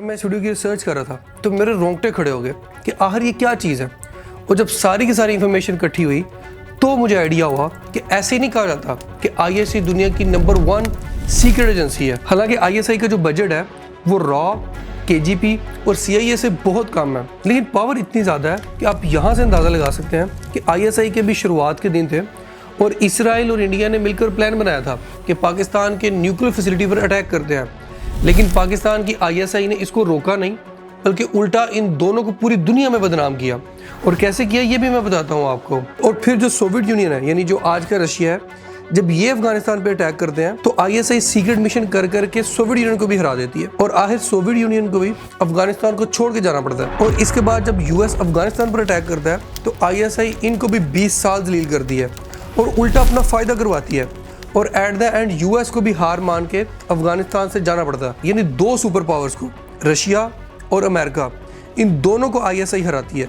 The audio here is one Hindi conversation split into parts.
मैं इस वीडियो की रिसर्च कर रहा था तो मेरे रोंगटे खड़े हो गए कि आखिर ये क्या चीज़ है। और जब सारी की सारी इन्फॉर्मेशन इकट्ठी हुई तो मुझे आइडिया हुआ कि ऐसे ही नहीं कहा जाता कि आईएसआई दुनिया की नंबर 1 सीक्रेट एजेंसी है। हालांकि आईएसआई का जो बजट है वो रॉ, केजीपी और सीआईए से बहुत कम है, लेकिन पावर इतनी ज़्यादा है कि आप यहाँ से अंदाज़ा लगा सकते हैं कि आईएसआई के भी शुरुआत के दिन थे और इसराइल और इंडिया ने मिलकर प्लान बनाया था कि पाकिस्तान के न्यूक्लियर फैसिलिटी पर अटैक करते हैं। लेकिन पाकिस्तान की आईएसआई ने इसको रोका नहीं, बल्कि उल्टा इन दोनों को पूरी दुनिया में बदनाम किया। और कैसे किया ये भी मैं बताता हूँ आपको। और फिर जो सोवियत यूनियन है, यानी जो आज का रशिया है, जब ये अफगानिस्तान पे अटैक करते हैं तो आईएसआई सीक्रेट मिशन कर करके सोवियत यूनियन को भी हरा देती है और आखिर सोवियत यूनियन को भी अफगानिस्तान को छोड़ के जाना पड़ता है। और इसके बाद जब यूएस अफगानिस्तान पर अटैक करता है तो आईएसआई इनको भी 20 साल जलील करती है और उल्टा अपना फायदा करवाती है। और एट द एंड यूएस को भी हार मान के अफगानिस्तान से जाना पड़ता है। यानी 2 सुपर पावर्स को, रशिया और अमेरिका, इन दोनों को आईएसआई हराती है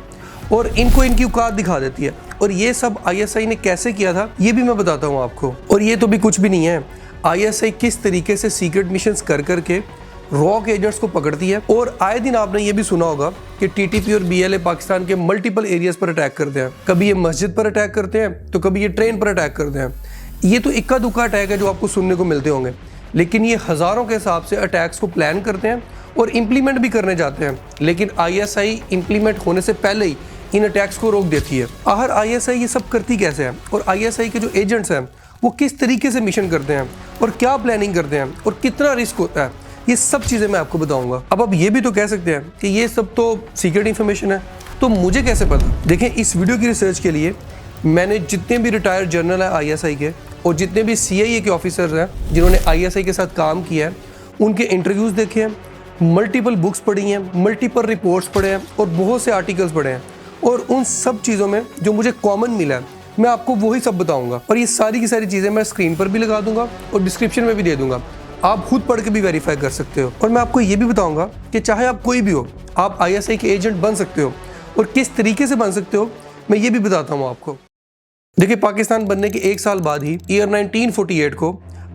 और इनको इनकी औकात दिखा देती है। और ये सब आईएसआई ने कैसे किया था ये भी मैं बताता हूँ आपको। और ये तो भी कुछ भी नहीं है, आईएसआई किस तरीके से सीक्रेट मिशंस कर करके रॉक एजेंट्स को पकड़ती है। और आए दिन आपने ये भी सुना होगा कि टीटीपी और बीएलए पाकिस्तान के मल्टीपल एरियाज पर अटैक करते हैं। कभी ये मस्जिद पर अटैक करते हैं तो कभी ये ट्रेन पर अटैक करते हैं। ये तो इक्का दुक्का अटैक है जो आपको सुनने को मिलते होंगे, लेकिन ये हज़ारों के हिसाब से अटैक्स को प्लान करते हैं और इम्प्लीमेंट भी करने जाते हैं। लेकिन आईएसआई इम्प्लीमेंट होने से पहले ही इन अटैक्स को रोक देती है। आखिर आईएसआई ये सब करती कैसे है और आईएसआई के जो एजेंट्स हैं वो किस तरीके से मिशन करते हैं और क्या प्लानिंग करते हैं और कितना रिस्क होता है, ये सब चीज़ें मैं आपको बताऊंगा। अब आप ये भी तो कह सकते हैं कि ये सब तो सीक्रेट इन्फॉर्मेशन है, तो मुझे कैसे पता? देखें, इस वीडियो की रिसर्च के लिए मैंने जितने भी रिटायर्ड जनरल हैं आईएसआई के और जितने भी सीआईए के ऑफिसर्स हैं जिन्होंने आईएसआई के साथ काम किया है, उनके इंटरव्यूज़ देखे हैं, मल्टीपल बुक्स पढ़ी हैं, मल्टीपल रिपोर्ट्स पढ़े हैं और बहुत से आर्टिकल्स पढ़े हैं। और उन सब चीज़ों में जो मुझे कॉमन मिला है मैं आपको वही सब बताऊंगा। और ये सारी की सारी चीज़ें मैं स्क्रीन पर भी लगा दूंगा और डिस्क्रिप्शन में भी दे दूंगा, आप खुद पढ़ के भी वेरीफाई कर सकते हो। और मैं आपको ये भी बताऊंगा कि चाहे आप कोई भी हो, आप आईएसआई के एजेंट बन सकते हो और किस तरीके से बन सकते हो मैं ये भी बताता हूँ आपको। देखिए, पाकिस्तान बनने के 1 साल बाद ही ईयर 1948 को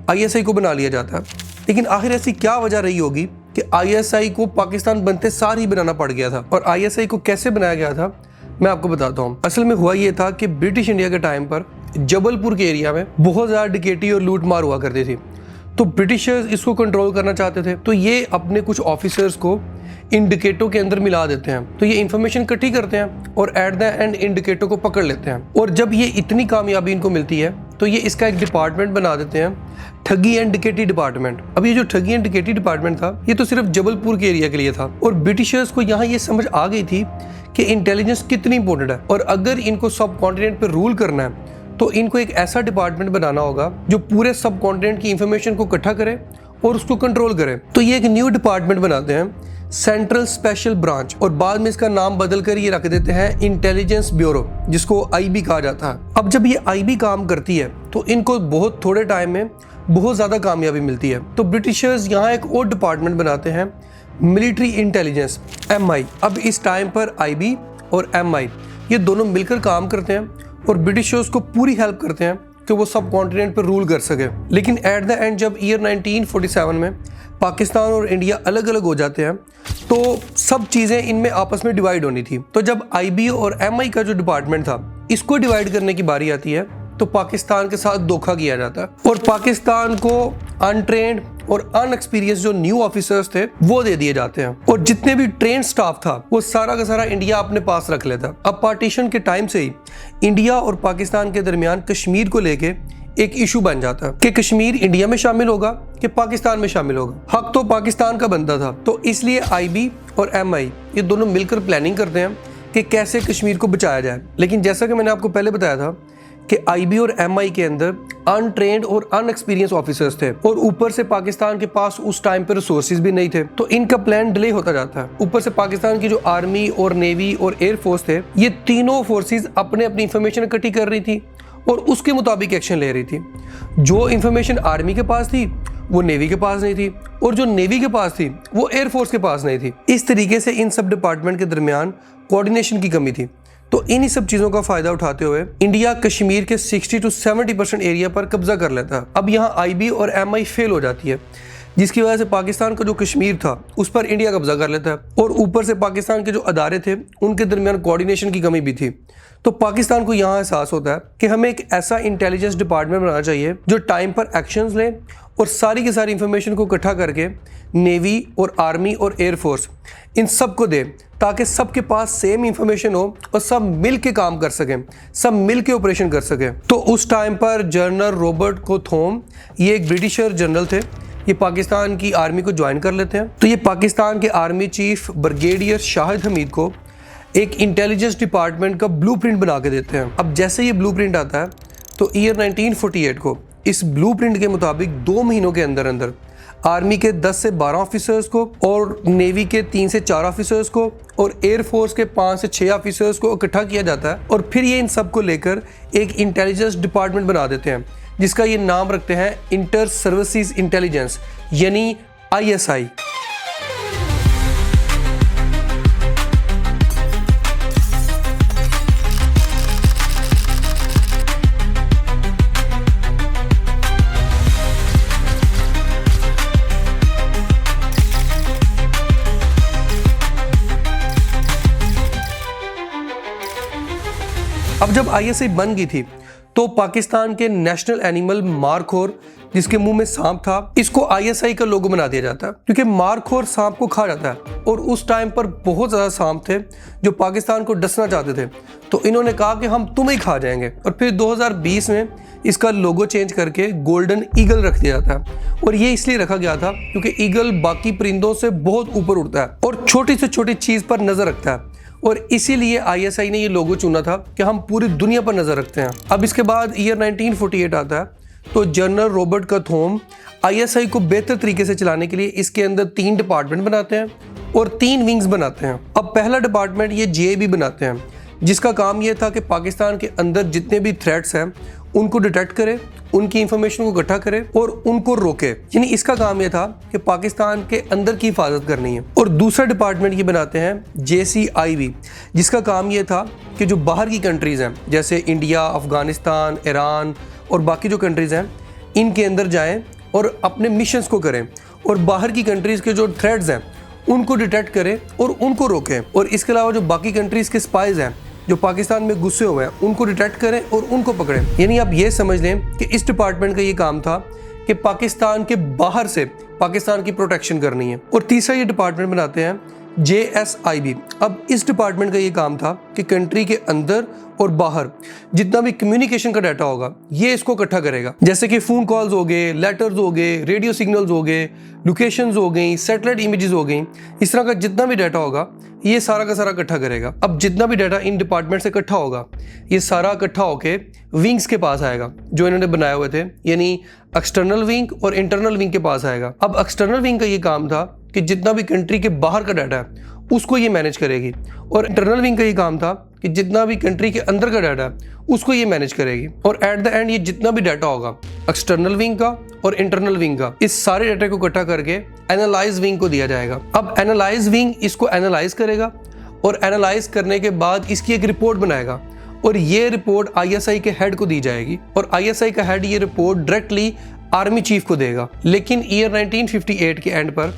आईएसआई को बना लिया जाता है। लेकिन आखिर ऐसी क्या वजह रही होगी कि आईएसआई को पाकिस्तान बनते सार ही बनाना पड़ गया था? और आईएसआई को कैसे बनाया गया था मैं आपको बताता हूँ। असल में हुआ ये था कि ब्रिटिश इंडिया के टाइम पर जबलपुर के एरिया में बहुत ज़्यादा डकैती और लूट मार हुआ करती थी। तो ब्रिटिशर्स इसको कंट्रोल करना चाहते थे, तो ये अपने कुछ ऑफिसर्स को इन डकैतों के अंदर मिला देते हैं। तो ये इन्फॉर्मेशन इकट्ठी करते हैं और एट द एंड इन डकैतों को पकड़ लेते हैं। और जब ये इतनी कामयाबी इनको मिलती है तो ये इसका एक डिपार्टमेंट बना देते हैं, ठगी एंड डकैती डिपार्टमेंट। अब ये जो ठगी एंड डकैती डिपार्टमेंट था ये तो सिर्फ जबलपुर के एरिया के लिए था। और ब्रिटिशर्स को यहाँ ये समझ आ गई थी कि इंटेलिजेंस कितनी इंपॉर्टेंट है और अगर इनको सब कॉन्टिनेंट पर रूल करना है तो इनको एक ऐसा डिपार्टमेंट बनाना होगा जो पूरे सब कॉन्टिनेंट की इंफॉर्मेशन को इकट्ठा करे और उसको कंट्रोल करे। तो ये एक न्यू डिपार्टमेंट बनाते हैं, सेंट्रल स्पेशल ब्रांच, और बाद में इसका नाम बदल कर ये रख देते हैं इंटेलिजेंस ब्यूरो, जिसको आईबी कहा जाता है। अब जब ये आईबी काम करती है तो इनको बहुत थोड़े टाइम में बहुत ज़्यादा कामयाबी मिलती है। तो ब्रिटिशर्स यहाँ एक और डिपार्टमेंट बनाते हैं, मिलिट्री इंटेलिजेंस, एमआई। अब इस टाइम पर आईबी और एमआई ये दोनों मिलकर काम करते हैं और ब्रिटिशर्स को पूरी हेल्प करते हैं कि वो सब कॉन्टिनेंट पर रूल कर सके। लेकिन एट द एंड जब ईयर 1947 में पाकिस्तान और इंडिया अलग अलग हो जाते हैं तो सब चीज़ें इनमें आपस में डिवाइड होनी थी। तो जब आईबी और एमआई का जो डिपार्टमेंट था इसको डिवाइड करने की बारी आती है तो पाकिस्तान के साथ धोखा किया जाता है और पाकिस्तान को अनट्रेंड और अनएक्सपीरियंस जो न्यू ऑफिसर्स थे वो दे दिए जाते हैं और जितने भी ट्रेन स्टाफ था वो सारा का सारा इंडिया अपने पास रख लेता। अब पार्टीशन के टाइम से ही इंडिया और पाकिस्तान के दरमियान कश्मीर को लेके एक इशू बन जाता है कि कश्मीर इंडिया में शामिल होगा कि पाकिस्तान में शामिल होगा। हक तो पाकिस्तान का बनता था, तो इसलिए आईबी और एमआई ये दोनों मिलकर प्लानिंग करते हैं कि कैसे कश्मीर को बचाया जाए। लेकिन जैसा कि मैंने आपको पहले बताया था कि आईबी और एमआई के अंदर अनट्रेंड और अनएक्सपीरियंस ऑफिसर्स थे और ऊपर से पाकिस्तान के पास उस टाइम पर रिसोर्सेज भी नहीं थे, तो इनका प्लान डिले होता जाता है। ऊपर से पाकिस्तान की जो आर्मी और नेवी और एयरफोर्स थे ये तीनों फोर्सेज अपने अपनी इंफॉर्मेशन इकट्ठी कर रही थी और उसके मुताबिक एक्शन ले रही थी। जो इंफॉर्मेशन आर्मी के पास थी वो नेवी के पास नहीं थी और जो नेवी के पास थी वो एयरफोर्स के पास नहीं थी। इस तरीके से इन सब डिपार्टमेंट के दरमियान कोऑर्डिनेशन की कमी थी। तो इन्हीं सब चीज़ों का फ़ायदा उठाते हुए इंडिया कश्मीर के 60 से 70% एरिया पर कब्जा कर लेता है। अब यहाँ आईबी और एमआई फेल हो जाती है, जिसकी वजह से पाकिस्तान का जो कश्मीर था उस पर इंडिया कब्जा कर लेता है और ऊपर से पाकिस्तान के जो अदारे थे उनके दरमियान कोऑर्डिनेशन की कमी भी थी। तो पाकिस्तान को यहाँ एहसास होता है कि हमें एक ऐसा इंटेलिजेंस डिपार्टमेंट बनाना चाहिए जो टाइम पर एक्शंस ले और सारी की सारी इंफॉर्मेशन को इकट्ठा करके नेवी और आर्मी और एयरफोर्स इन सब को दे, ताकि सबके पास सेम इंफॉर्मेशन हो और सब मिल के काम कर सकें, सब मिल के ऑपरेशन कर सकें। तो उस टाइम पर जनरल रॉबर्ट कोथोम, ये एक ब्रिटिशर जनरल थे, ये पाकिस्तान की आर्मी को ज्वाइन कर लेते हैं। तो ये पाकिस्तान के army chief brigadier Shahid Hamid को एक इंटेलिजेंस डिपार्टमेंट का ब्लूप्रिंट बना के देते हैं। अब जैसे ये ब्लूप्रिंट आता है तो ईयर 1948 को इस ब्लूप्रिंट के मुताबिक 2 महीनों के अंदर अंदर आर्मी के 10 से 12 ऑफिसर्स को और नेवी के 3 से 4 ऑफिसर्स को और एयरफोर्स के 5 से 6 ऑफिसर्स को इकट्ठा किया जाता है और फिर ये इन सब को लेकर एक इंटेलिजेंस डिपार्टमेंट बना देते हैं, जिसका ये नाम रखते हैं इंटर सर्विसेज इंटेलिजेंस, यानी ISI। अब जब ISI बन गई थी तो पाकिस्तान के नेशनल एनिमल मारखोर, जिसके मुंह में सांप था, इसको ISI का लोगो बना दिया जाता है, क्योंकि मारखोर सांप को खा जाता है और उस टाइम पर बहुत ज़्यादा सांप थे जो पाकिस्तान को डसना चाहते थे। तो इन्होंने कहा कि हम तुम्हें ही खा जाएंगे और फिर 2020 में इसका लोगो चेंज करके गोल्डन ईगल रख दिया जाता है। और ये इसलिए रखा गया था क्योंकि ईगल बाकी परिंदों से बहुत ऊपर उड़ता है और छोटी से छोटी चीज़ पर नज़र रखता है, और इसीलिए ISI ने ये लोगो चुना था कि हम पूरी दुनिया पर नजर रखते हैं। अब इसके बाद ईयर 1948 आता है तो जनरल रॉबर्ट कोथोम ISI को बेहतर तरीके से चलाने के लिए इसके अंदर 3 डिपार्टमेंट बनाते हैं और 3 विंग्स बनाते हैं। अब पहला डिपार्टमेंट ये JAB बनाते हैं, जिसका काम ये था कि पाकिस्तान के अंदर जितने भी थ्रेट्स हैं उनको डिटेक्ट करे, उनकी इंफॉर्मेशन को इकट्ठा करे और उनको रोके, यानी इसका काम ये था कि पाकिस्तान के अंदर की हिफाजत करनी है। और दूसरा डिपार्टमेंट ये बनाते हैं JCIV, जिसका काम ये था कि जो बाहर की कंट्रीज़ हैं जैसे इंडिया, अफ़गानिस्तान, ईरान और बाकी जो कंट्रीज़ हैं इनके अंदर जाएं और अपने मिशंस को करें और बाहर की कंट्रीज़ के जो थ्रेट्स हैं उनको डिटेक्ट करें और उनको रोकें। और इसके अलावा जो बाकी कंट्रीज़ के स्पाइज़ हैं जो पाकिस्तान में घुसे हुए हैं उनको डिटेक्ट करें और उनको पकड़ें। यानी आप ये समझ लें कि इस डिपार्टमेंट का ये काम था कि पाकिस्तान के बाहर से पाकिस्तान की प्रोटेक्शन करनी है। और तीसरा ये डिपार्टमेंट बनाते हैं JSIB। अब इस डिपार्टमेंट का ये काम था कि कंट्री के अंदर और बाहर जितना भी कम्युनिकेशन का डाटा होगा ये इसको इकट्ठा करेगा, जैसे कि फ़ोन कॉल्स हो गए, लेटर्स हो गए, रेडियो सिग्नल्स हो गए, लोकेशंस हो गई, सैटेलाइट इमेजेस हो गई, इस तरह का जितना भी डाटा होगा ये सारा का सारा इकट्ठा करेगा। अब जितना भी डाटा इन डिपार्टमेंट से इकट्ठा होगा ये सारा इकट्ठा होके विंग्स के पास आएगा जो इन्होंने बनाए हुए थे, यानी एक्सटर्नल विंग और इंटरनल विंग के पास आएगा। अब एक्सटर्नल विंग का ये काम था कि जितना भी कंट्री के बाहर का डाटा है उसको ये मैनेज करेगी, और इंटरनल विंग का ये काम था कि जितना भी कंट्री के अंदर का डाटा है उसको ये मैनेज करेगी। और एट द एंड ये जितना भी डाटा होगा एक्सटर्नल विंग का और इंटरनल विंग का, इस सारे डाटा को इकट्ठा करके एनालाइज विंग को दिया जाएगा। अब एनालाइज विंग इसको एनालाइज करेगा और एनालाइज करने के बाद इसकी एक रिपोर्ट बनाएगा और ये रिपोर्ट ISI के हेड को दी जाएगी और ISI का हेड ये रिपोर्ट डायरेक्टली आर्मी चीफ को देगा। लेकिन ईयर 1958 के एंड पर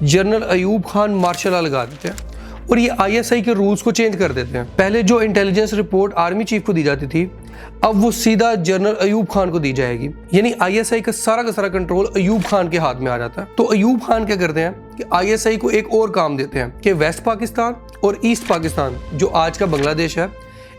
general Ayub Khan martial law लगा देते हैं और ये ISI के रूल्स को चेंज कर देते हैं। पहले जो इंटेलिजेंस रिपोर्ट आर्मी चीफ को दी जाती थी अब वो सीधा जनरल अयूब खान को दी जाएगी, यानी ISI का सारा कंट्रोल अयूब खान के हाथ में आ जाता है। तो अयूब खान क्या करते हैं कि ISI को एक और काम देते हैं कि वेस्ट पाकिस्तान और ईस्ट पाकिस्तान जो आज का बांग्लादेश है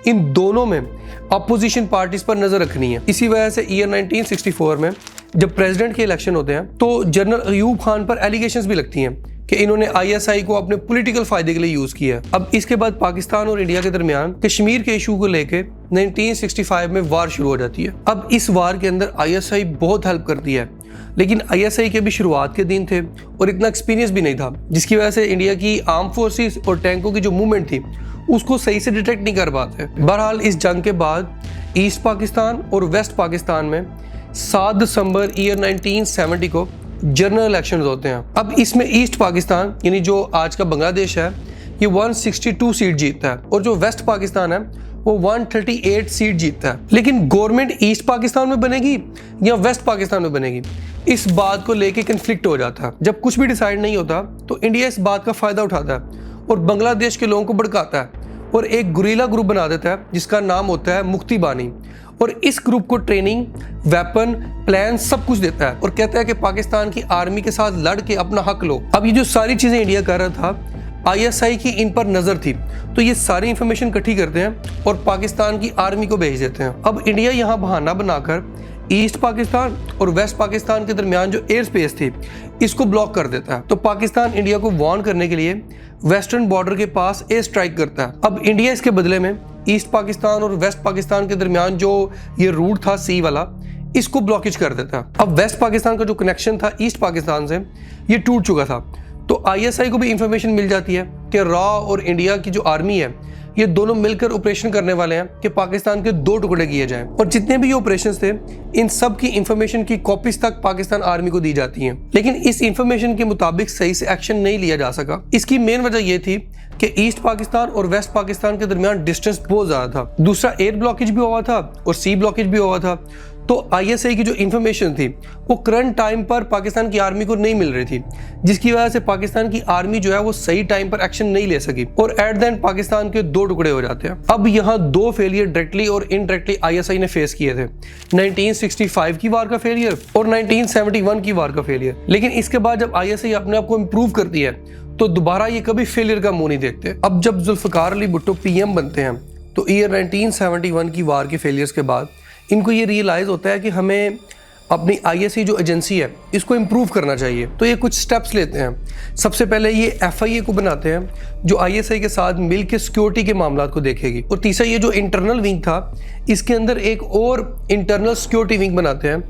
इन दोनों में अपोजिशन पार्टीज पर नजर रखनी है। इसी वजह से ईयर 1964 में जब प्रेसिडेंट के इलेक्शन होते हैं तो जनरल अयूब खान पर एलिगेशंस भी लगती हैं कि इन्होंने ISI को अपने पॉलिटिकल फायदे के लिए यूज किया है। अब इसके बाद पाकिस्तान और इंडिया के दरमियान कश्मीर के इशू को लेके 1965 में वार शुरू हो जाती है। अब इस वार के अंदर ISI बहुत हेल्प करती है, लेकिन ISI के भी शुरुआत के दिन थे और इतना एक्सपीरियंस भी नहीं था, जिसकी वजह से इंडिया की आर्म फोर्सेस और टैंकों की जो मूवमेंट थी उसको सही से डिटेक्ट नहीं कर पाते। बहरहाल इस जंग के बाद ईस्ट पाकिस्तान और वेस्ट पाकिस्तान में 7 दिसंबर ईयर 1970 को जनरल इलेक्शंस होते हैं। अब इसमें ईस्ट पाकिस्तान यानी जो आज का बांग्लादेश है ये 162 सीट जीतता है और जो वेस्ट पाकिस्तान है वो 138 सीट जीतता है। लेकिन गवर्नमेंट ईस्ट पाकिस्तान में बनेगी या वेस्ट पाकिस्तान में बनेगी इस बात को लेके कन्फ्लिक्ट हो जाता है। जब कुछ भी डिसाइड नहीं होता तो इंडिया इस बात का फ़ायदा उठाता है और बांग्लादेश के लोगों को भड़काता है और एक गुरीला ग्रुप बना देता है जिसका नाम होता है मुक्ति बानी, और इस ग्रुप को ट्रेनिंग, वेपन, प्लान सब कुछ देता है और कहता है कि पाकिस्तान की आर्मी के साथ लड़ के अपना हक लो। अब ये जो सारी चीज़ें इंडिया कर रहा था, ISI की इन पर नज़र थी, तो ये सारी इंफॉर्मेशन इकट्ठी करते हैं और पाकिस्तान की आर्मी को भेज देते हैं। अब इंडिया यहाँ बहाना बनाकर ईस्ट पाकिस्तान और वेस्ट पाकिस्तान के दरमियान जो एयर स्पेस थी इसको ब्लॉक कर देता है। तो पाकिस्तान इंडिया को वार्न करने के लिए वेस्टर्न बॉर्डर के पास एयर स्ट्राइक करता है। अब इंडिया इसके बदले में ईस्ट पाकिस्तान और वेस्ट पाकिस्तान के दरमियान जो ये रूट था सी वाला, इसको ब्लॉकेज कर देता है। अब वेस्ट पाकिस्तान का जो कनेक्शन था ईस्ट पाकिस्तान से, ये टूट चुका था। तो ISI को भी इंफॉर्मेशन मिल जाती है कि रॉ और इंडिया की जो आर्मी है ये दोनों मिलकर ऑपरेशन करने वाले हैं कि पाकिस्तान के 2 टुकड़े किए जाएं, और जितने भी ये ऑपरेशंस थे इन सब की इंफॉर्मेशन की कॉपीज तक पाकिस्तान आर्मी को दी जाती हैं। लेकिन इस इंफॉर्मेशन के मुताबिक सही से एक्शन नहीं लिया जा सका। इसकी मेन वजह ये थी कि ईस्ट पाकिस्तान और वेस्ट पाकिस्तान के दरमियान डिस्टेंस बहुत ज्यादा था। दूसरा एयर ब्लॉकेज भी हुआ था और सी ब्लॉकेज भी हुआ था। तो ISI की जो इंफॉर्मेशन थी वो करंट टाइम पर पाकिस्तान की आर्मी को नहीं मिल रही थी, जिसकी वजह से पाकिस्तान की आर्मी जो है वो सही टाइम पर एक्शन नहीं ले सकी और एट द एंड पाकिस्तान के 2 टुकड़े हो जाते हैं। अब यहाँ 2 फेलियर डायरेक्टली और इनडायरेक्टली ISI ने फेस किए थे, 1965 की वार का फेलियर और 1971 की वार का फेलियर। लेकिन इसके बाद जब ISI अपने आप को इम्प्रूव करती है तो दोबारा ये कभी फेलियर का मुंह नहीं देखते। अब जब जुल्फकार अली भुट्टो PM बनते हैं तो ईयर 1971 की वार के फेलियर्स के बाद इनको ये रियलाइज़ होता है कि हमें अपनी ISI जो एजेंसी है इसको इम्प्रूव करना चाहिए। तो ये कुछ स्टेप्स लेते हैं। सबसे पहले ये FIA को बनाते हैं जो ISI के साथ मिल के सिक्योरिटी के मामला को देखेगी, और तीसरा ये जो इंटरनल विंग था इसके अंदर एक और इंटरनल सिक्योरिटी विंग बनाते हैं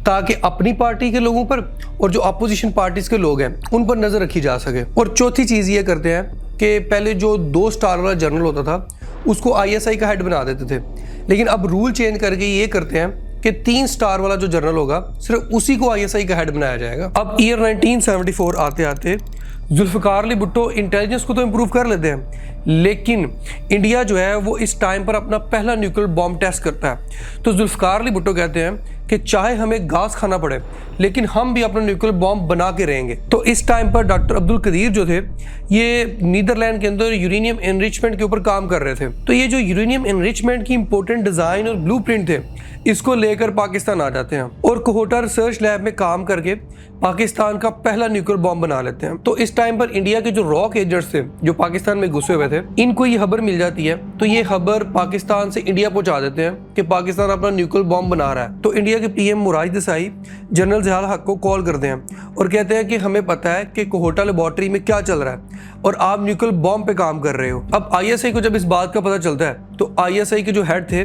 ताकि अपनी पार्टी के लोगों पर और जो अपोजिशन पार्टीज के लोग हैं उन पर नज़र रखी जा सके। और चौथी चीज़ ये करते हैं कि पहले जो 2 स्टार वाला जनरल होता था उसको ISI का हेड बना देते थे, लेकिन अब रूल चेंज करके ये करते हैं कि 3 स्टार वाला जो जनरल होगा सिर्फ उसी को ISI का हेड बनाया जाएगा। अब ईयर 1974 आते आते जुल्फकार अली भुट्टो इंटेलिजेंस को तो इम्प्रूव कर लेते हैं, लेकिन इंडिया जो है वो इस टाइम पर अपना पहला न्यूक्लियर बॉम्ब टेस्ट करता है। तो जुल्फकार अली भुट्टो कहते हैं कि चाहे हमें घास खाना पड़े लेकिन हम भी अपना न्यूक्लियर बॉम्ब बना के रहेंगे। तो इस टाइम पर डॉक्टर अब्दुल कदीर जो थे ये नीदरलैंड के अंदर यूरेनियम एनरिचमेंट के ऊपर काम कर रहे थे। तो ये जो यूरेनियम एनरिचमेंट की इंपॉर्टेंट डिज़ाइन और ब्लूप्रिंट थे इसको लेकर पाकिस्तान आ जाते हैं और कोहोटा रिसर्च लैब में काम करके पाकिस्तान का पहला न्यूक्लियर बॉम्ब बना लेते हैं। तो इस टाइम पर इंडिया के जो रॉक एजेंट्स थे जो पाकिस्तान में घुसे हुए थे, इनको ये खबर मिल जाती है। तो ये खबर पाकिस्तान से इंडिया पहुंचा देते हैं कि पाकिस्तान अपना न्यूक्लियर बॉम्ब बना रहा है। तो इंडिया के PM मुराद देसाई जनरल ज़िया हक को कॉल करते हैं और कहते हैं कि हमें पता है कि कोहोटा लेबॉर्ट्री में क्या चल रहा है और आप न्यूक्लियर बॉम्ब पे काम कर रहे हो। अब ISI को जब इस बात का पता चलता है तो ISI के जो हेड थे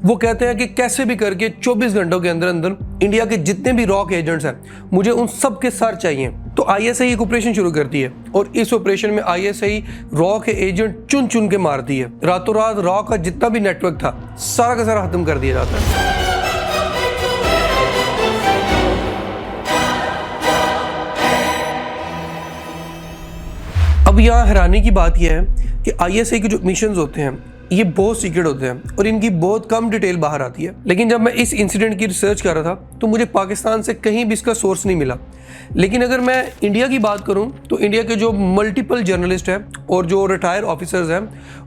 वो कहते हैं कि कैसे भी करके 24 घंटों के अंदर अंदर इंडिया के जितने भी रॉक एजेंट्स हैं मुझे उन सब के सर चाहिए। तो ISI एक ऑपरेशन शुरू करती है और इस ऑपरेशन में ISI रॉ के एजेंट चुन चुन के मारती है। रातों रात रॉ का जितना भी नेटवर्क था सारा का सारा खत्म कर दिया जाता है। अब यहाँ हैरानी की बात यह है कि ISI के जो मिशंस होते हैं ये बहुत सीक्रेट होते हैं और इनकी बहुत कम डिटेल बाहर आती है। लेकिन जब मैं इस इंसिडेंट की रिसर्च कर रहा था तो मुझे पाकिस्तान से कहीं भी इसका सोर्स नहीं मिला। लेकिन अगर मैं इंडिया की बात करूं तो इंडिया के जो मल्टीपल जर्नलिस्ट हैं और जो रिटायर ऑफिसर्स हैं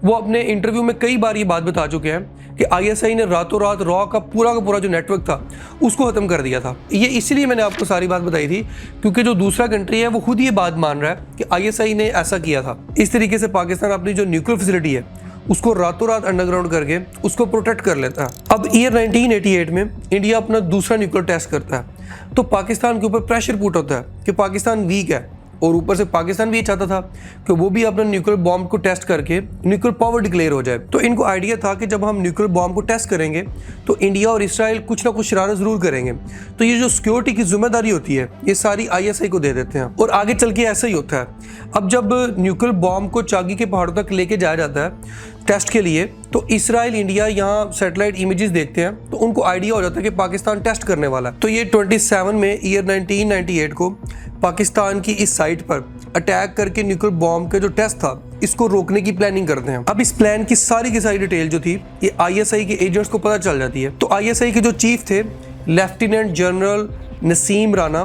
वो अपने इंटरव्यू में कई बार ये बात बता चुके हैं कि ISI ने रातों रात रॉ का पूरा जो नेटवर्क था उसको ख़त्म कर दिया था। ये इसीलिए मैंने आपको सारी बात बताई थी क्योंकि जो दूसरा कंट्री है वो खुद ये बात मान रहा है कि ISI ने ऐसा किया था। इस तरीके से पाकिस्तान अपनी जो न्यूक्लियर फैसिलिटी है उसको रातों रात अंडरग्राउंड करके उसको प्रोटेक्ट कर लेता है। अब ईयर 1988 में इंडिया अपना दूसरा न्यूक्लियर टेस्ट करता है तो पाकिस्तान के ऊपर प्रेशर पुट होता है कि पाकिस्तान वीक है और ऊपर से पाकिस्तान भी ये चाहता था कि वो भी अपना न्यूक्लियर बॉम्ब को टेस्ट करके न्यूक्लियर पावर डिक्लेयर हो जाए। तो इनको आइडिया था कि जब हम न्यूक्लियर बॉम्ब को टेस्ट करेंगे तो इंडिया और इसराइल कुछ ना कुछ शरारत ज़रूर करेंगे। तो ये जो सिक्योरिटी की जिम्मेदारी होती है ये सारी ISI को दे देते हैं और आगे चल के ऐसा ही होता है। अब जब न्यूक्लियर बॉम्ब को चागी के पहाड़ों तक लेके जाया जाता है टेस्ट के लिए तो इसराइल इंडिया यहाँ सैटेलाइट इमेजेस देखते हैं तो उनको आइडिया हो जाता है कि पाकिस्तान टेस्ट करने वाला है। तो ये 27 में ईयर 1998 को पाकिस्तान की इस साइट पर अटैक करके न्यूक्लियर बॉम्ब का जो टेस्ट था इसको रोकने की प्लानिंग करते हैं। अब इस प्लान की सारी डिटेल जो थी ये ISI के एजेंट्स को पता चल जाती है। तो ISI के जो चीफ थे लेफ्टिनेंट जनरल नसीम राना,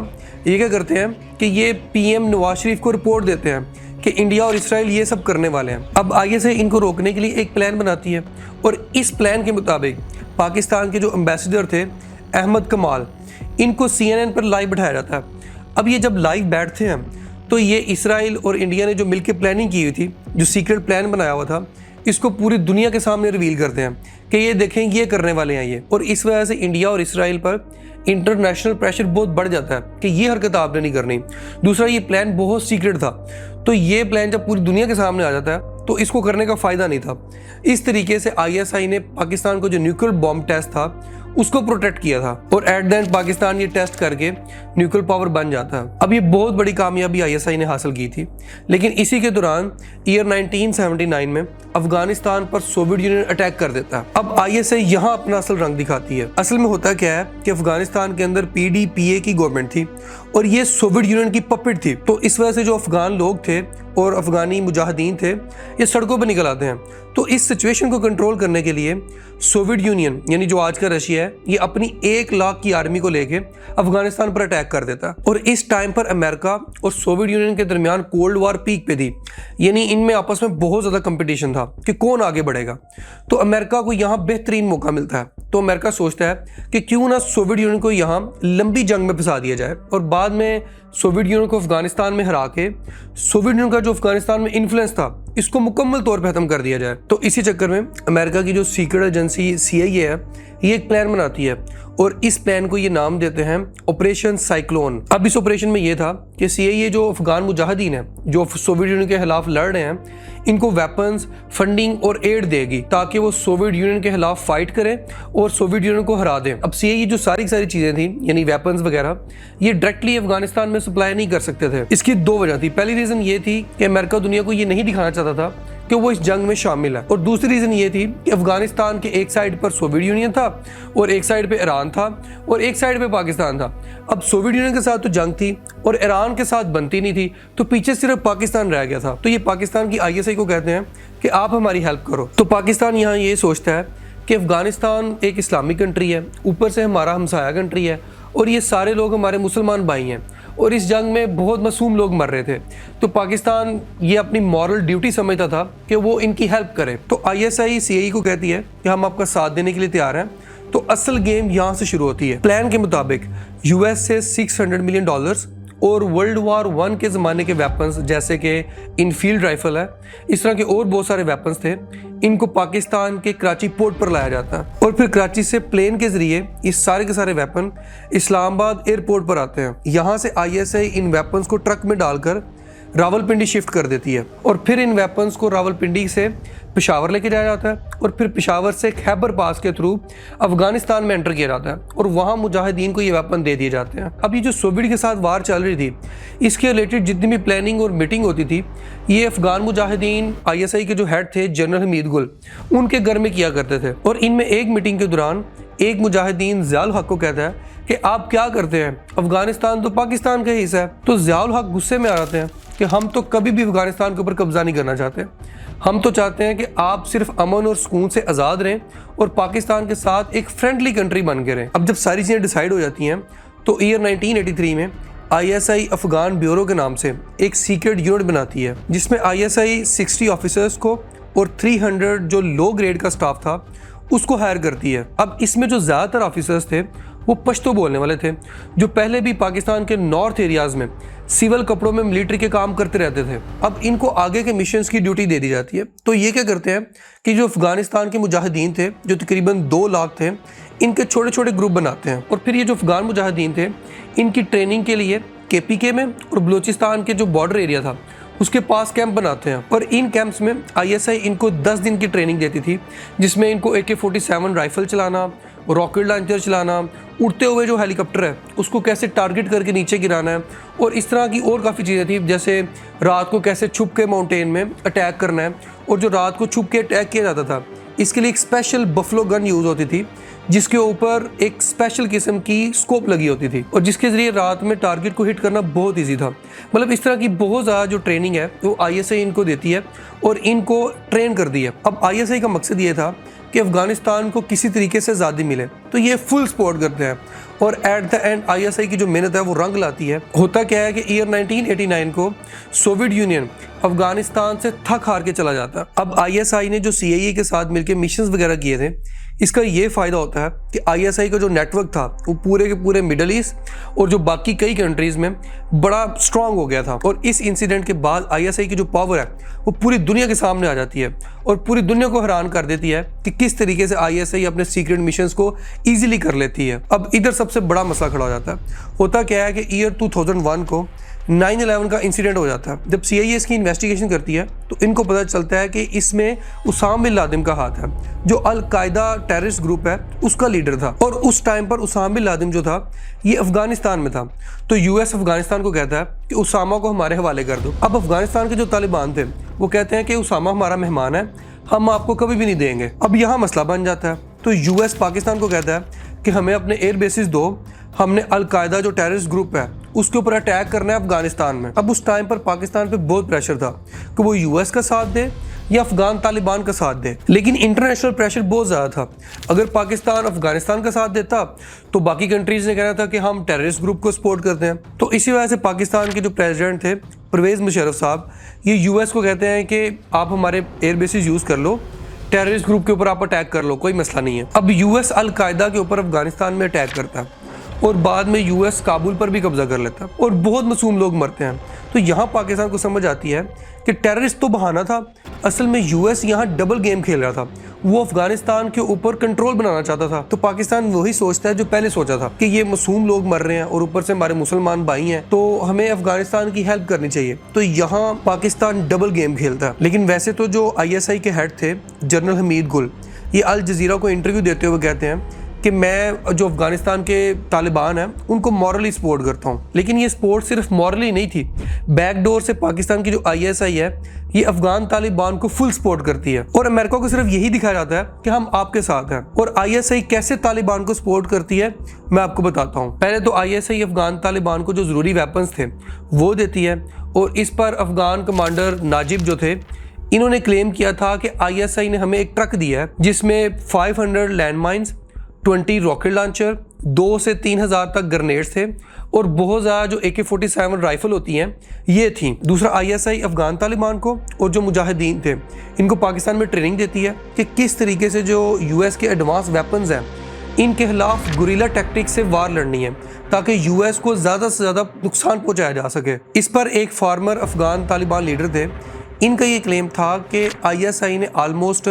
ये क्या करते हैं कि ये पीएम नवाज शरीफ को रिपोर्ट देते हैं कि इंडिया और इसराइल ये सब करने वाले हैं। अब आईएसआई इनको रोकने के लिए एक प्लान बनाती है और इस प्लान के मुताबिक पाकिस्तान के जो एम्बेसडर थे अहमद कमाल, इनको CNN पर लाइव बैठाया जाता है। अब ये जब लाइव बैठते हैं तो ये इसराइल और इंडिया ने जो मिलकर प्लानिंग की हुई थी, जो सीक्रेट प्लान बनाया हुआ था, इसको पूरी दुनिया के सामने रिवील करते हैं कि ये देखें ये करने वाले हैं ये। और इस वजह से इंडिया और इसराइल पर इंटरनेशनल प्रेशर बहुत बढ़ जाता है कि ये हरकत आपने नहीं करनी। दूसरा, ये प्लान बहुत सीक्रेट था, तो ये प्लान जब पूरी दुनिया के सामने आ जाता है तो इसको करने का फ़ायदा नहीं था। इस तरीके से ISI ने पाकिस्तान को जो न्यूक्लियर बॉम्ब टेस्ट था उसको प्रोटेक्ट किया था और एट द एंड पाकिस्तान ये टेस्ट करके न्यूक्लियर पावर बन जाता है। अब ये बहुत बड़ी कामयाबी ISI ने हासिल की थी, लेकिन इसी के दौरान ईयर 1979 में अफगानिस्तान पर सोवियत यूनियन अटैक कर देता है। अब ISI यहाँ अपना असल रंग दिखाती है। असल में होता क्या है कि अफगानिस्तान के अंदर PDPA की गवर्नमेंट थी और ये सोवियत यूनियन की पपेट थी। तो इस वजह से जो अफगान लोग थे और अफगानी मुजाहिदीन थे, ये सड़कों पर निकल आते हैं। तो इस सिचुएशन को कंट्रोल करने के लिए सोवियत यूनियन यानी जो आज का रशिया है, ये अपनी 1 लाख की आर्मी को लेके अफगानिस्तान पर अटैक कर देता है। और इस टाइम पर अमेरिका और सोवियत यूनियन के दरमियान कोल्ड वार पीक पे थी, यानी इनमें आपस में बहुत ज़्यादा कंपटीशन था कि कौन आगे बढ़ेगा। तो अमेरिका को यहाँ बेहतरीन मौका मिलता है, तो अमेरिका सोचता है कि क्यों ना सोवियत यूनियन को यहाँ लंबी जंग में फंसा दिया जाए और बाद में सोवियत यूनियन को अफगानिस्तान में हरा के सोवियत यूनियन का जो अफगानिस्तान में इन्फ्लुएंस था इसको मुकम्मल तौर पर खत्म कर दिया जाए। तो इसी चक्कर में अमेरिका की जो सीक्रेट एजेंसी CIA है, ये एक प्लान बनाती है और इस प्लान को ये नाम देते हैं ऑपरेशन साइक्लोन। अब इस ऑपरेशन में ये था कि CIA जो अफगान मुजाहिदीन है जो सोवियत यूनियन के खिलाफ लड़ रहे हैं, इनको वेपन्स, फंडिंग और एड देगी ताकि वो सोवियत यूनियन के खिलाफ फाइट करें और सोवियत यूनियन को हरा दें। अब CIA जो सारी चीज़ें थी यानी वेपन्स वगैरह, ये डायरेक्टली अफगानिस्तान में सप्लाई नहीं कर सकते थे। इसकी 2 वजह थी। पहली रीज़न ये थी कि अमेरिका दुनिया को ये नहीं दिखाना चाहता था कि वो इस जंग में शामिल है, और दूसरी रीज़न ये थी कि अफगानिस्तान के एक साइड पर सोवियत यूनियन था और एक साइड पे ईरान था और एक साइड पे पाकिस्तान था। अब सोवियत यूनियन के साथ तो जंग थी और ईरान के साथ बनती नहीं थी, तो पीछे सिर्फ पाकिस्तान रह गया था। तो ये पाकिस्तान की ISI को कहते हैं कि आप हमारी हेल्प करो। तो पाकिस्तान यहाँ ये सोचता है कि अफगानिस्तान एक इस्लामिक कंट्री है, ऊपर से हमारा हमसाया कंट्री है और ये सारे लोग हमारे मुसलमान भाई हैं और इस जंग में बहुत मासूम लोग मर रहे थे। तो पाकिस्तान ये अपनी मॉरल ड्यूटी समझता था कि वो इनकी हेल्प करे। तो ISI CIA को कहती है कि हम आपका साथ देने के लिए तैयार हैं। तो असल गेम यहाँ से शुरू होती है। प्लान के मुताबिक US से $600 मिलियन और World War I के ज़माने के वेपन्स जैसे कि इनफील्ड राइफल है, इस तरह के और बहुत सारे वेपन्स थे, इनको पाकिस्तान के कराची पोर्ट पर लाया जाता है और फिर कराची से प्लेन के ज़रिए ये सारे के सारे वेपन इस्लामाबाद एयरपोर्ट पर आते हैं। यहाँ से ISI इन वेपन्स को ट्रक में डालकर रावलपिंडी शिफ्ट कर देती है और फिर इन वेपन्स को रावलपिंडी से पेशावर लेके जाया जाता है और फिर पेशावर से खैबर पास के थ्रू अफगानिस्तान में एंटर किया जाता है और वहाँ मुजाहिदीन को ये वेपन दे दिए जाते हैं। अब ये जो सोवियत के साथ वार चल रही थी, इसके रिलेटेड जितनी भी प्लानिंग और मीटिंग होती थी, ये अफगान मुजाहिदीन ISI के जो हेड थे जनरल हमीद गुल, उनके घर में किया करते थे। और इनमें एक मीटिंग के दौरान एक मुजाहिदीन ज़ियाउल हक को कहता है कि आप क्या करते हैं, अफगानिस्तान तो पाकिस्तान का हिस्सा है। तो ज़ियाउल हक गुस्से में आ जाते हैं कि हम तो कभी भी अफगानिस्तान के ऊपर कब्जा नहीं करना चाहते, हम तो चाहते हैं कि आप सिर्फ अमन और सुकून से आज़ाद रहें और पाकिस्तान के साथ एक फ्रेंडली कंट्री बन के रहें। अब जब सारी चीज़ें डिसाइड हो जाती हैं तो ईयर 1983 में ISI अफगान ब्यूरो के नाम से एक सीक्रेट यूनिट बनाती है जिसमें ISI 60 ऑफिसर्स को और 300 जो लो ग्रेड का स्टाफ था उसको हायर करती है। अब इसमें जो ज़्यादातर ऑफिसर्स थे वो पश्तो बोलने वाले थे, जो पहले भी पाकिस्तान के नॉर्थ एरियाज़ में सिविल कपड़ों में मिलिट्री के काम करते रहते थे। अब इनको आगे के मिशंस की ड्यूटी दे दी जाती है। तो ये क्या करते हैं कि जो अफगानिस्तान के मुजाहिदीन थे, जो तकरीबन 2 लाख थे, इनके छोटे छोटे ग्रुप बनाते हैं और फिर ये जो अफगान मुजाहिदीन थे, इनकी ट्रेनिंग के लिए KPK में और बलूचिस्तान के जो बॉर्डर एरिया था उसके पास कैंप बनाते हैं। और इन कैंप्स में ISI इनको 10 दिन की ट्रेनिंग देती थी, जिसमें इनको AK-47 राइफल चलाना, रॉकेट लॉन्चर चलाना, उड़ते हुए जो हेलीकॉप्टर है उसको कैसे टारगेट करके नीचे गिराना है, और इस तरह की और काफ़ी चीज़ें थी, जैसे रात को कैसे छुप के माउंटेन में अटैक करना है। और जो रात को छुप के अटैक किया जाता था, इसके लिए एक स्पेशल बफलो गन यूज़ होती थी जिसके ऊपर एक स्पेशल किस्म की स्कोप लगी होती थी और जिसके ज़रिए रात में टारगेट को हिट करना बहुत ईजी था। मतलब इस तरह की बहुत ज़्यादा जो ट्रेनिंग है वो ISI इनको देती है और इनको ट्रेन कर दी है। अब ISI का मकसद ये था कि अफगानिस्तान को किसी तरीके से आज़ादी मिले। तो तो ये फुल सपोर्ट करते हैं और एट द एंड आईएसआई की जो मेहनत है वो रंग लाती है। होता क्या है कि ईयर 1989 को सोवियत यूनियन अफगानिस्तान से थक हार के चला जाता है। अब आईएसआई ने जो सीआईए के साथ मिलकर मिशंस वगैरह किए थे, इसका ये फ़ायदा होता है कि आईएसआई का जो नेटवर्क था वो पूरे के पूरे मिडल ईस्ट और जो बाकी कई कंट्रीज़ में बड़ा स्ट्रांग हो गया था। और इस इंसिडेंट के बाद आईएसआई की जो पावर है वो पूरी दुनिया के सामने आ जाती है और पूरी दुनिया को हैरान कर देती है कि किस तरीके से आईएसआई अपने सीक्रेट मिशंस को ईजिली कर लेती है। अब इधर सबसे बड़ा मसला खड़ा हो जाता है। होता क्या है कि ईयर 2001 को 9/11 का इंसिडेंट हो जाता है। जब सीआईए इसकी इन्वेस्टिगेशन करती है तो इनको पता चलता है कि इसमें उसामा बिन लादेन का हाथ है, जो अल कायदा टेररिस्ट ग्रुप है उसका लीडर था। और उस टाइम पर उसामा बिन लादेन जो था ये अफगानिस्तान में था। तो यूएस अफगानिस्तान को कहता है कि उसामा को हमारे हवाले कर दो। अब अफगानिस्तान के जो तालिबान थे वो कहते हैं कि उसामा हमारा मेहमान है, हम आपको कभी भी नहीं देंगे। अब यहाँ मसला बन जाता है। तो यूएस पाकिस्तान को कहता है कि हमें अपने एयर बेसिस दो, हमने अल कायदा जो टेररिस्ट ग्रुप है उसके ऊपर अटैक करना है अफगानिस्तान में। अब उस टाइम पर पाकिस्तान पे बहुत प्रेशर था कि वो यूएस का साथ दे या अफगान तालिबान का साथ दे, लेकिन इंटरनेशनल प्रेशर बहुत ज़्यादा था। अगर पाकिस्तान अफगानिस्तान का साथ देता तो बाकी कंट्रीज़ ने कहना था कि हम टेररिस्ट ग्रुप को सपोर्ट करते हैं। तो इसी वजह से पाकिस्तान के जो प्रेसिडेंट थे परवेज़ मुशर्रफ साहब, ये यूएस को कहते हैं कि आप हमारे एयर बेसिस यूज़ कर लो, टेररिस्ट ग्रुप के ऊपर आप अटैक कर लो, कोई मसला नहीं है। अब यूएस अल कायदा के ऊपर अफगानिस्तान में अटैक करता है और बाद में यूएस काबुल पर भी कब्जा कर लेता है और बहुत मासूम लोग मरते हैं। तो यहाँ पाकिस्तान को समझ आती है कि टेररिस्ट तो बहाना था, असल में यूएस यहाँ डबल गेम खेल रहा था। वो अफगानिस्तान के ऊपर कंट्रोल बनाना चाहता था। तो पाकिस्तान वही सोचता है जो पहले सोचा था कि ये मासूम लोग मर रहे हैं और ऊपर से हमारे मुसलमान भाई हैं, तो हमें अफगानिस्तान की हेल्प करनी चाहिए। तो यहाँ पाकिस्तान डबल गेम खेलता है। लेकिन वैसे तो जो आईएसआई के हेड थे जनरल हमीद गुल, ये अल जजीरा को इंटरव्यू देते हुए कहते हैं कि मैं जो अफगानिस्तान के तालिबान हैं उनको मॉरली सपोर्ट करता हूँ। लेकिन ये सपोर्ट सिर्फ मॉरली नहीं थी, बैकडोर से पाकिस्तान की जो आईएसआई है ये अफगान तालिबान को फुल सपोर्ट करती है और अमेरिका को सिर्फ यही दिखाया जाता है कि हम आपके साथ हैं। और आईएसआई कैसे तालिबान को सपोर्ट करती है मैं आपको बताता हूँ। पहले तो आईएसआई अफगान तालिबान को जो ज़रूरी वेपन्स थे वो देती है और इस पर अफगान कमांडर नाजिब जो थे इन्होंने क्लेम किया था कि आईएसआई ने हमें एक ट्रक दिया है जिसमें 500 लैंड माइन्स, 20 रॉकेट लॉन्चर, 2 से 3,000 तक ग्रेनेड्स थे और बहुत ज़्यादा जो AK-47 राइफल होती हैं ये थी। दूसरा आईएसआई अफगान तालिबान को और जो मुजाहिदीन थे इनको पाकिस्तान में ट्रेनिंग देती है कि किस तरीके से जो यूएस के एडवांस वेपन्स हैं इनके खिलाफ गुरिल्ला टैक्टिक्स से वार लड़नी है ताकि यूएस को ज़्यादा से ज़्यादा नुकसान पहुँचाया जा सके। इस पर एक फार्मर अफगान तालिबान लीडर थे, इनका ये क्लेम था कि आईएसआई ने आलमोस्ट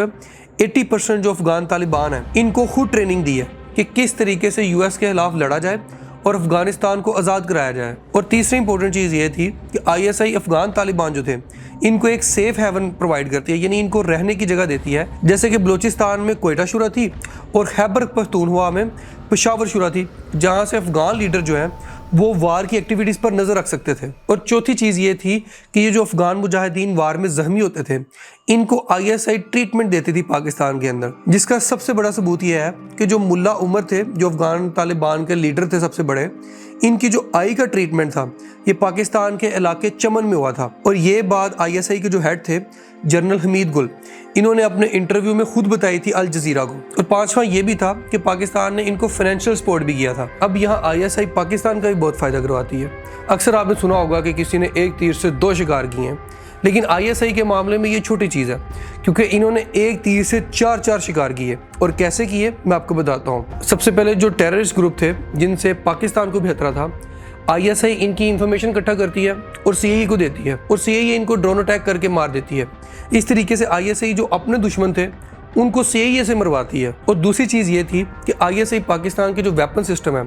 80% जो अफगान तालिबान हैं इनको खुद ट्रेनिंग दी है कि किस तरीके से यूएस के खिलाफ लड़ा जाए और अफगानिस्तान को आज़ाद कराया जाए। और तीसरी इंपॉर्टेंट चीज़ ये थी कि आईएसआई अफगान तालिबान जो थे इनको एक सेफ हेवन प्रोवाइड करती है, यानी इनको रहने की जगह देती है। जैसे कि बलूचिस्तान में कोयटा शुरा थी और खैबर पख्तूनख्वा में पेशावर शुरा थी, जहाँ से अफगान लीडर जो हैं वो वार की एक्टिविटीज़ पर नज़र रख सकते थे। और चौथी चीज़ ये थी कि ये जो अफगान मुजाहिदीन वार में ज़ख्मी होते थे इनको आईएसआई ट्रीटमेंट देती थी पाकिस्तान के अंदर, जिसका सबसे बड़ा सबूत ये है कि जो मुल्ला उमर थे जो अफगान तालिबान के लीडर थे सबसे बड़े, इनकी जो आई का ट्रीटमेंट था ये पाकिस्तान के इलाके चमन में हुआ था। और ये बात आईएसआई के जो हेड थे जनरल हमीद गुल, इन्होंने अपने इंटरव्यू में खुद बताई थी अल जजीरा को। और पांचवा ये भी था कि पाकिस्तान ने इनको फाइनेंशियल सपोर्ट भी किया था। अब यहाँ आईएसआई पाकिस्तान का भी बहुत फ़ायदा करवाती है। अक्सर आपने सुना होगा कि किसी ने एक तीर से 2 शिकार किए हैं, लेकिन आईएसआई के मामले में ये छोटी चीज़ है क्योंकि इन्होंने एक तीर से 4 शिकार किए। और कैसे किए मैं आपको बताता हूँ। सबसे पहले जो टेररिस्ट ग्रुप थे जिनसे पाकिस्तान को भी खतरा था, आईएसआई इनकी इंफॉर्मेशन इकट्ठा करती है और सीआईए को देती है और सीआईए इनको ड्रोन अटैक करके मार देती है। इस तरीके से आईएसआई जो अपने दुश्मन थे उनको सीआईए से मरवाती है। और दूसरी चीज़ ये थी कि आईएसआई पाकिस्तान के जो वेपन सिस्टम है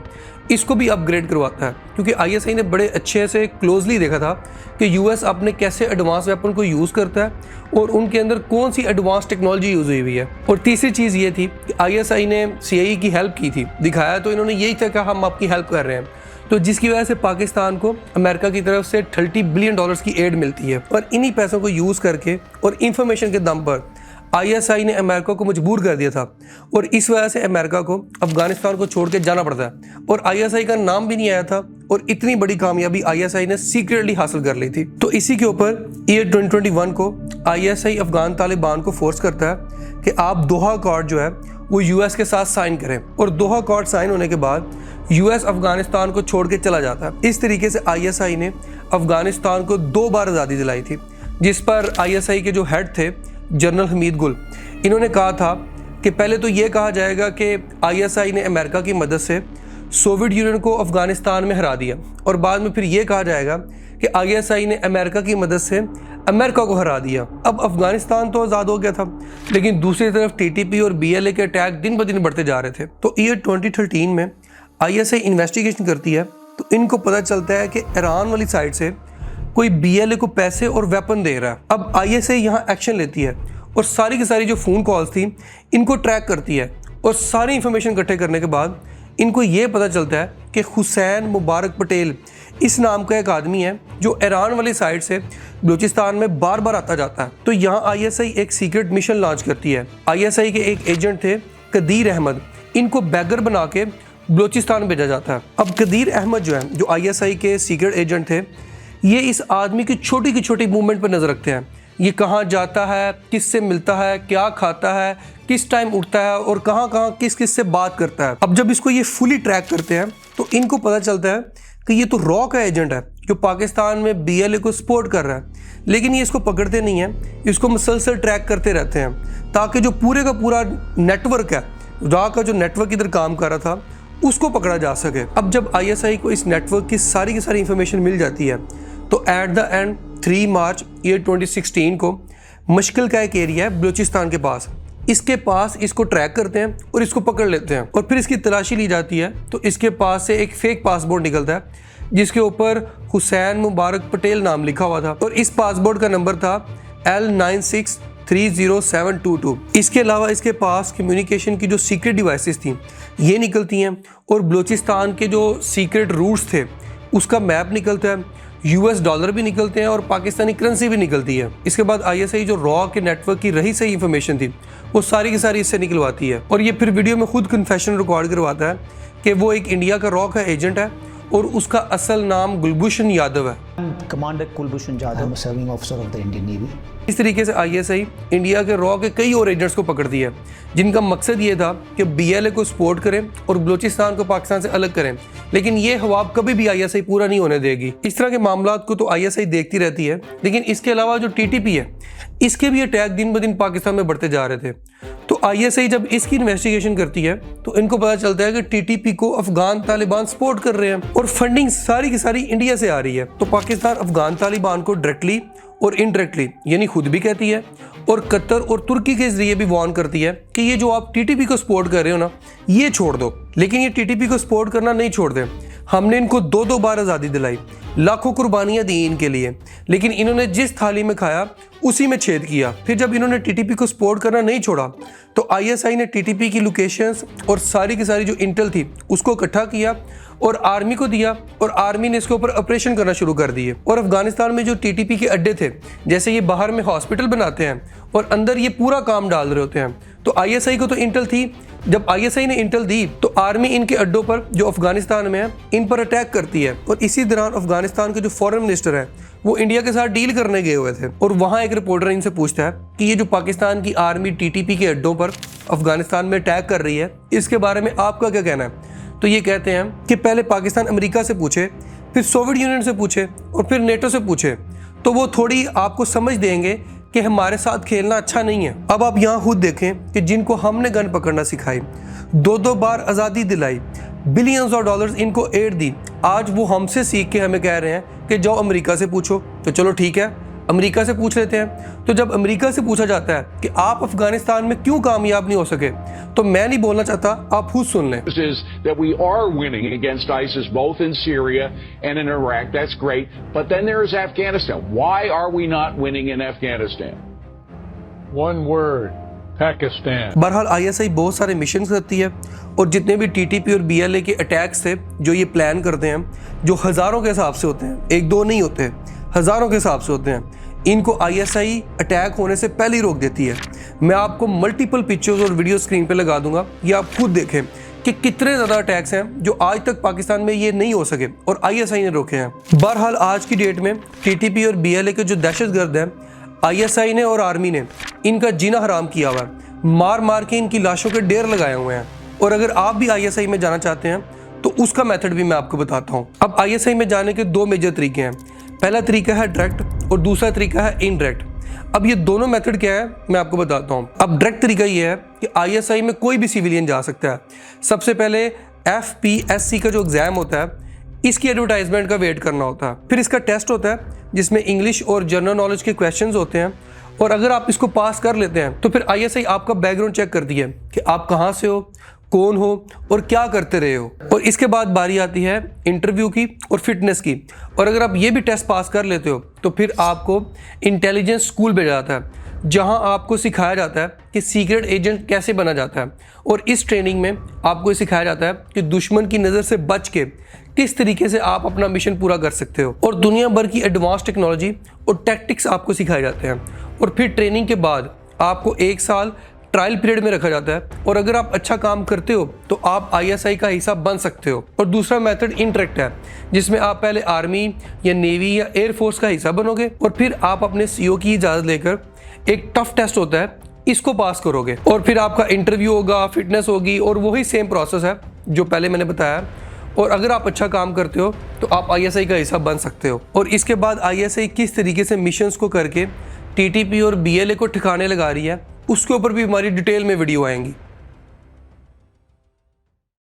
इसको भी अपग्रेड करवाता है, क्योंकि आईएसआई ने बड़े अच्छे से क्लोजली देखा था कि यूएस अपने कैसे एडवांस वेपन को यूज़ करता है और उनके अंदर कौन सी एडवांस टेक्नोलॉजी यूज़ हुई है। और तीसरी चीज़ ये थी कि आईएसआई ने सीआईए की हेल्प की थी, दिखाया तो इन्होंने यही था कि हम आपकी हेल्प कर रहे हैं, तो जिसकी वजह से पाकिस्तान को अमेरिका की तरफ से $30 बिलियन की एड मिलती है। और इन्हीं पैसों को यूज़ करके और इंफॉर्मेशन के दम पर आईएसआई ने अमेरिका को मजबूर कर दिया था और इस वजह से अमेरिका को अफगानिस्तान को छोड़ के जाना पड़ता है और आईएसआई का नाम भी नहीं आया था और इतनी बड़ी कामयाबी आईएसआई ने सीक्रेटली हासिल कर ली थी। तो इसी के ऊपर ईयर 2021 को आईएसआई अफगान तालिबान को फोर्स करता है कि आप दोहा अकॉर्ड जो है वो यूएस के साथ साइन करें, और दोहा अकॉर्ड साइन होने के बाद यूएस अफगानिस्तान को छोड़ के चला जाता है। इस तरीके से आईएसआई ने अफगानिस्तान को 2 बार आज़ादी दिलाई थी, जिस पर आईएसआई के जो हेड थे जनरल हमीद गुल, इन्होंने कहा था कि पहले तो ये कहा जाएगा कि आईएसआई ने अमेरिका की मदद से सोवियत यूनियन को अफगानिस्तान में हरा दिया, और बाद में फिर ये कहा जाएगा कि आईएसआई ने अमेरिका की मदद से अमेरिका को हरा दिया। अब अफगानिस्तान तो आज़ाद हो गया था, लेकिन दूसरी तरफ टीटीपी और बीएलए के अटैक दिन ब दिन बढ़ते जा रहे थे। तो ईयर 2013 में आईएसआई इन्वेस्टिगेशन करती है, तो इनको पता चलता है कि ईरान वाली साइड से कोई बीएलए को पैसे और वेपन दे रहा है। अब आईएसआई यहाँ एक्शन लेती है और सारी की सारी जो फ़ोन कॉल्स थी इनको ट्रैक करती है, और सारी इंफॉर्मेशन इकट्ठे करने के बाद इनको ये पता चलता है कि हुसैन मुबारक पटेल इस नाम का एक आदमी है जो ईरान वाली साइड से बलूचिस्तान में बार बार आता जाता है। तो यहाँ आईएसआई एक सीक्रेट मिशन लॉन्च करती है। आईएसआई के एक एजेंट थे कदीर अहमद, इनको बैगर बना के बलूचिस्तान भेजा जाता है। अब कदीर अहमद जो है, जो आईएसआई के सीक्रेट एजेंट थे, ये इस आदमी की छोटी मूवमेंट पर नज़र रखते हैं। ये कहाँ जाता है, किससे मिलता है, क्या खाता है, किस टाइम उठता है और कहाँ किस से बात करता है। अब जब इसको ये फुली ट्रैक करते हैं तो इनको पता चलता है कि ये तो रॉ का एजेंट है जो पाकिस्तान में बीएलए को सपोर्ट कर रहा है, लेकिन ये इसको पकड़ते नहीं है, इसको मुसलसल ट्रैक करते रहते हैं ताकि जो पूरे का पूरा नेटवर्क है, रॉ का जो नेटवर्क इधर काम कर रहा था, उसको पकड़ा जा सके। अब जब आईएसआई को इस नेटवर्क की सारी इंफॉर्मेशन मिल जाती है, तो at the end 3 March year 2016 को मशकल का एक एरिया है बलूचिस्तान के पास, इसके पास इसको ट्रैक करते हैं और इसको पकड़ लेते हैं, और फिर इसकी तलाशी ली जाती है। तो इसके पास से एक फेक पासपोर्ट निकलता है जिसके ऊपर हुसैन मुबारक पटेल नाम लिखा हुआ था, और इस पासपोर्ट का नंबर था L96307222। इसके अलावा इसके पास कम्युनिकेशन की जो सीक्रेट डिवाइसेस थी ये निकलती हैं, और बलूचिस्तान के जो सीक्रेट रूट्स थे उसका मैप निकलता है, यूएस डॉलर भी निकलते हैं और पाकिस्तानी करेंसी भी निकलती है। इसके बाद आईएसआई जो रॉ के नेटवर्क की रही सही इंफॉर्मेशन थी वो सारी की सारी इससे निकलवाती है, और ये फिर वीडियो में खुद कन्फेशन रिकॉर्ड करवाता है कि वो एक इंडिया का रॉ का एजेंट है और उसका असल नाम कुलभूषण यादव है। Commander Kulbhushan Yadav, serving officer of the Indian navy. इस तरीके से आईएसआई इंडिया के रॉ के कई और एजेंट्स को पकड़ती है, जिनका मकसद ये था कि बीएलए को सपोर्ट करें और बलूचिस्तान को पाकिस्तान से अलग करें, लेकिन ये ख्वाब कभी भी आईएसआई पूरा नहीं होने देगी। इस तरह के मामलात को तो आईएसआई देखती रहती है, लेकिन इसके अलावा जो टीटीपी है इसके भी अटैक दिन ब दिन पाकिस्तान में बढ़ते जा रहे थे। तो आईएसआई जब इसकी इन्वेस्टिगेशन करती है तो इनको पता चलता है कि टीटीपी को अफगान तालिबान सपोर्ट कर रहे हैं और फंडिंग सारी की सारी इंडिया से आ रही है। तो पाकिस्तान अफगान तालिबान को डायरेक्टली और इनडायरेक्टली यानी खुद भी कहती है और कतर और तुर्की के जरिए भी वार्न करती है कि ये जो आप टीटीपी को सपोर्ट कर रहे हो ना, ये छोड़ दो। लेकिन ये टीटीपी को सपोर्ट करना नहीं छोड़ते। हमने इनको 2 बार आज़ादी दिलाई, लाखों कुर्बानियां दी इनके लिए, लेकिन इन्होंने जिस थाली में खाया उसी में छेद किया। फिर जब इन्होंने टीटीपी को सपोर्ट करना नहीं छोड़ा तो आईएसआई ने टीटीपी की लोकेशंस और सारी की सारी जो इंटेल थी उसको इकट्ठा किया और आर्मी को दिया, और आर्मी ने इसके ऊपर ऑपरेशन करना शुरू कर दिए। और अफगानिस्तान में जो टीटीपी के अड्डे थे, जैसे ये बाहर में हॉस्पिटल बनाते हैं और अंदर ये पूरा काम डाल रहे होते हैं, तो आईएसआई को तो इंटेल थी। जब आईएसआई ने इंटेल दी तो आर्मी इनके अड्डों पर जो अफगानिस्तान में है इन पर अटैक करती है। और इसी दौरान अफगानिस्तान के जो फॉरेन मिनिस्टर है वो इंडिया के साथ डील करने गए हुए थे, और वहाँ एक रिपोर्टर इनसे पूछता है कि ये जो पाकिस्तान की आर्मी टीटीपी के अड्डों पर अफगानिस्तान में अटैक कर रही है, इसके बारे में आपका क्या कहना है। तो ये कहते हैं कि पहले पाकिस्तान अमेरिका से पूछे, फिर सोवियत यूनियन से पूछे और फिर नेटो से पूछे, तो वो थोड़ी आपको समझ देंगे कि हमारे साथ खेलना अच्छा नहीं है। अब आप यहाँ खुद देखें कि जिनको हमने गन पकड़ना सिखाई, 2 बार आज़ादी दिलाई, बिलियंस ऑफ डॉलर्स इनको एड दी, आज वो हमसे सीख के हमें कह रहे हैं कि जाओ अमेरिका से पूछो। तो चलो ठीक है, अमेरिका से पूछ लेते हैं। तो जब अमेरिका से पूछा जाता है कि आप अफगानिस्तान में क्यों कामयाब नहीं हो सके, तो मैं नहीं बोलना चाहता, आप खुद सुन लें। Is that we are winning against ISIS both in Syria and in Iraq. That's great. But then there is Afghanistan. Why are we not winning in Afghanistan? One word, Pakistan. बहरहाल आईएसआई बहुत सारे मिशन करती है, और जितने भी टीटीपी और बीएलए के अटैक्स थे जो ये प्लान करते हैं, जो हज़ारों के हिसाब से होते हैं, 1-2 नहीं होते, हज़ारों के हिसाब से होते हैं, इनको आईएसआई अटैक होने से पहले ही रोक देती है। मैं आपको मल्टीपल पिक्चर्स और वीडियो स्क्रीन पे लगा दूंगा, ये आप खुद देखें कि कितने ज़्यादा अटैक्स हैं जो आज तक पाकिस्तान में ये नहीं हो सके और आईएसआई ने रोके हैं। बहरहाल आज की डेट में टीटीपी और बीएलए के जो दहशतगर्द हैं, आईएसआई ने और आर्मी ने इनका जीना हराम किया हुआ है। मार मार के इनकी लाशों के ढेर लगाए हुए हैं। और अगर आप भी ISI में जाना चाहते हैं तो उसका मेथड भी मैं आपको बताता हूँ। अब ISI में जाने के 2 मेजर तरीके हैं। पहला तरीका है डायरेक्ट और दूसरा तरीका है इनडायरेक्ट। अब ये दोनों मेथड क्या है मैं आपको बताता हूँ। अब डायरेक्ट तरीका ये है कि ISI में कोई भी सिविलियन जा सकता है। सबसे पहले FPSC का जो एग्ज़ाम होता है इसकी एडवर्टाइजमेंट का वेट करना होता है। फिर इसका टेस्ट होता है जिसमें इंग्लिश और जनरल नॉलेज के क्वेश्चंस होते हैं, और अगर आप इसको पास कर लेते हैं तो फिर ISI आपका बैकग्राउंड चेक करती है कि आप कहाँ से हो, कौन हो और क्या करते रहे हो। और इसके बाद बारी आती है इंटरव्यू की और फिटनेस की। और अगर आप ये भी टेस्ट पास कर लेते हो तो फिर आपको इंटेलिजेंस स्कूल भेजा जाता है, जहां आपको सिखाया जाता है कि सीक्रेट एजेंट कैसे बना जाता है। और इस ट्रेनिंग में आपको ये सिखाया जाता है कि दुश्मन की नज़र से बच के किस तरीके से आप अपना मिशन पूरा कर सकते हो। और दुनिया भर की एडवांस टेक्नोलॉजी और टैक्टिक्स आपको सिखाए जाते हैं। और फिर ट्रेनिंग के बाद आपको 1 साल ट्रायल पीरियड में रखा जाता है, और अगर आप अच्छा काम करते हो तो आप ISI का हिस्सा बन सकते हो। और दूसरा मेथड इनडायरेक्ट है, जिसमें आप पहले आर्मी या नेवी या एयरफोर्स का हिस्सा बनोगे और फिर आप अपने CO की इजाज़त लेकर एक टफ टेस्ट होता है, इसको पास करोगे और फिर आपका इंटरव्यू होगा, फिटनेस होगी, और वही सेम प्रोसेस है जो पहले मैंने बताया। और अगर आप अच्छा काम करते हो तो आप ISI का हिस्सा बन सकते हो। और इसके बाद ISI किस तरीके से मिशंस को करके TTP और BLA को ठिकाने लगा रही है, उसके ऊपर भी हमारी डिटेल में वीडियो आएंगी।